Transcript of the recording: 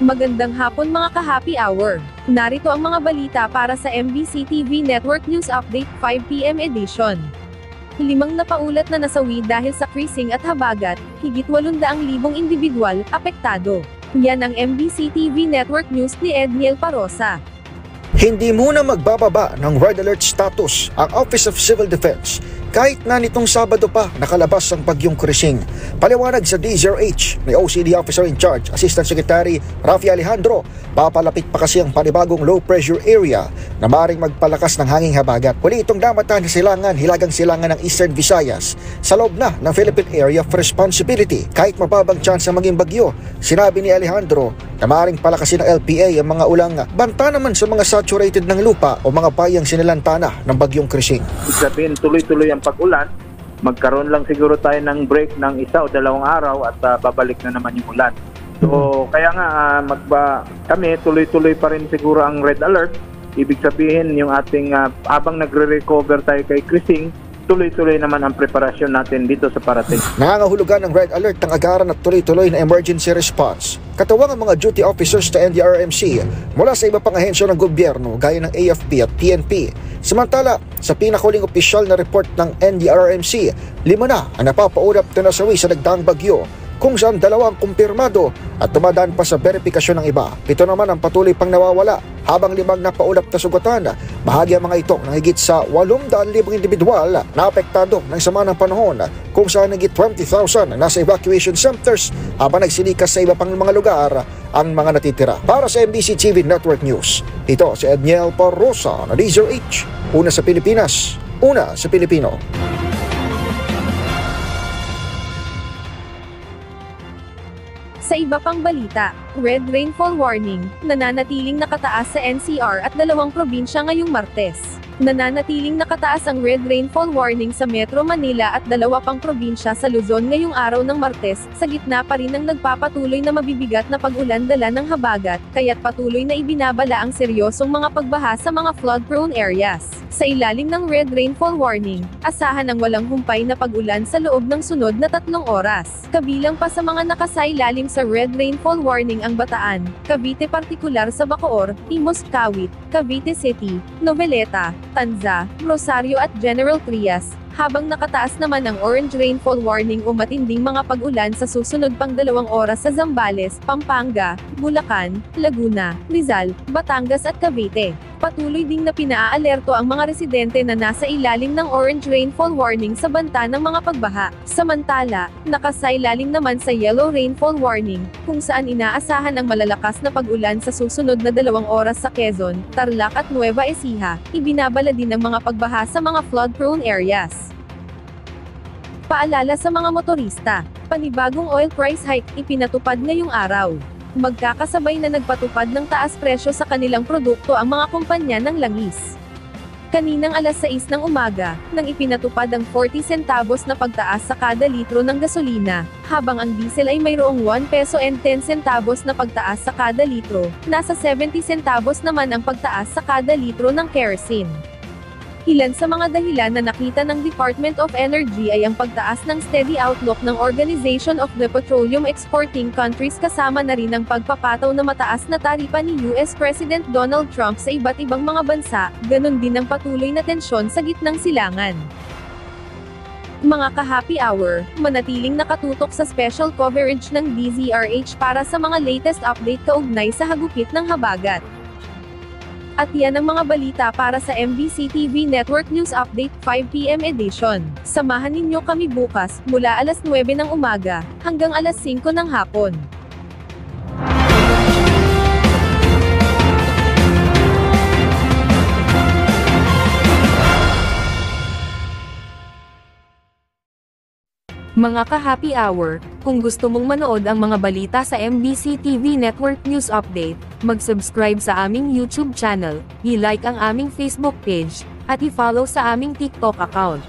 Magandang hapon mga ka-happy hour. Narito ang mga balita para sa MBC TV Network News Update 5 PM edition. 5 napaulat na nasawi dahil sa freezing at habagat, higit 800,000 individual apektado. Yan ang MBC TV Network News ni Edniel Parosa. Hindi muna magbababa ng red alert status ang Office of Civil Defense kahit na nitong Sabado pa nakalabas ang bagyong Krising. Paliwanag sa DZRH ni OCD Officer in Charge, Assistant Secretary Rafi Alejandro, papalapit pa kasi ang panibagong low pressure area na maaaring magpalakas ng hanging habagat. Muli itong damatan sa hilagang silangan ng Eastern Visayas sa loob na ng Philippine Area of Responsibility. Kahit mababang chance na maging bagyo, sinabi ni Alejandro na maaaring palakasin ng LPA ang mga ulang banta naman sa mga saturated ng lupa o mga bayang sinilantana ng bagyong Krising. Sabihin tuloy-tuloy ang pag-ulan, magkaroon lang siguro tayo ng break ng 1 o 2 araw at babalik na naman yung ulan. So kaya nga kami tuloy-tuloy pa rin siguro ang red alert. Ibig sabihin yung ating habang nagre-recover tayo kay Krising, tuloy-tuloy naman ang preparasyon natin dito sa parating. Nangangahulugan ng red alert ng agaran at tuloy-tuloy na emergency response. Katuwang ang mga duty officers sa NDRRMC mula sa iba pang ahensya ng gobyerno gaya ng AFP at PNP. Samantala, sa pinakuling opisyal na report ng NDRRMC, 5 na ang napapaulap na nasawi sa nagdaang bagyo, kung saan 2 ang kumpirmado at tumadaan pa sa verifikasyon ng iba. 7 naman ang patuloy pang nawawala, habang 5 napaulap na sugatan. Bahagi ang mga ito ng higit sa 800,000 individual na apektado ng sama ng panahon, kung saan higit 20,000 nasa evacuation centers habang nagsilikas sa iba pang mga lugar ang mga natitira. Para sa MBC TV Network News, ito si Edniel Parosa na DZRH. Una sa Pilipinas, una sa Pilipino. Sa iba pang balita, red rainfall warning, nananatiling nakataas sa NCR at 2 probinsya ngayong Martes. Nananatiling nakataas ang red rainfall warning sa Metro Manila at 2 pang probinsya sa Luzon ngayong araw ng Martes, sa gitna pa rin ng nagpapatuloy na mabibigat na pag-ulan dala ng habagat, kaya't patuloy na ibinabala ang seryosong mga pagbaha sa mga flood-prone areas. Sa ilalim ng red rainfall warning, asahan ang walang humpay na pag-ulan sa loob ng sunod na 3 oras. Kabilang pa sa mga nakasailalim sa red rainfall warning ang Bataan, Cavite partikular sa Bacoor, Imus, Kawit, Cavite City, Noveleta, Tanza, Rosario at General Trias, habang nakataas naman ang orange rainfall warning o matinding mga pag-ulan sa susunod pang 2 oras sa Zambales, Pampanga, Bulacan, Laguna, Rizal, Batangas at Cavite. Patuloy ding na pinaalerto ang mga residente na nasa ilalim ng orange rainfall warning sa banta ng mga pagbaha. Samantala, nakasailalim naman sa yellow rainfall warning, kung saan inaasahan ang malalakas na pag-ulan sa susunod na 2 oras sa Quezon, Tarlac at Nueva Ecija. Ibinabala din ang mga pagbaha sa mga flood-prone areas. Paalala sa mga motorista, panibagong oil price hike ipinatupad ngayong araw. Magkakasabay na nagpatupad ng taas presyo sa kanilang produkto ang mga kumpanya ng langis. Kaninang alas 6 ng umaga, nang ipinatupad ang 40 centavos na pagtaas sa kada litro ng gasolina, habang ang diesel ay mayroong 1 peso and 10 centavos na pagtaas sa kada litro, nasa 70 centavos naman ang pagtaas sa kada litro ng kerosene. Ilan sa mga dahilan na nakita ng Department of Energy ay ang pagtaas ng steady outlook ng Organization of the Petroleum Exporting Countries kasama na rin ang pagpapataw na mataas na taripa ni US President Donald Trump sa iba't ibang mga bansa, ganun din ang patuloy na tensyon sa gitnang silangan. Mga ka-happy hour, manatiling nakatutok sa special coverage ng DZRH para sa mga latest update kaugnay sa hagupit ng habagat. At yan ang mga balita para sa MBC TV Network News Update 5 PM edition. Samahan ninyo kami bukas, mula alas 9 ng umaga, hanggang alas 5 ng hapon. Mga ka-happy hour, kung gusto mong manood ang mga balita sa MBC TV Network News Update, mag-subscribe sa aming YouTube channel, i-like ang aming Facebook page, at i-follow sa aming TikTok account.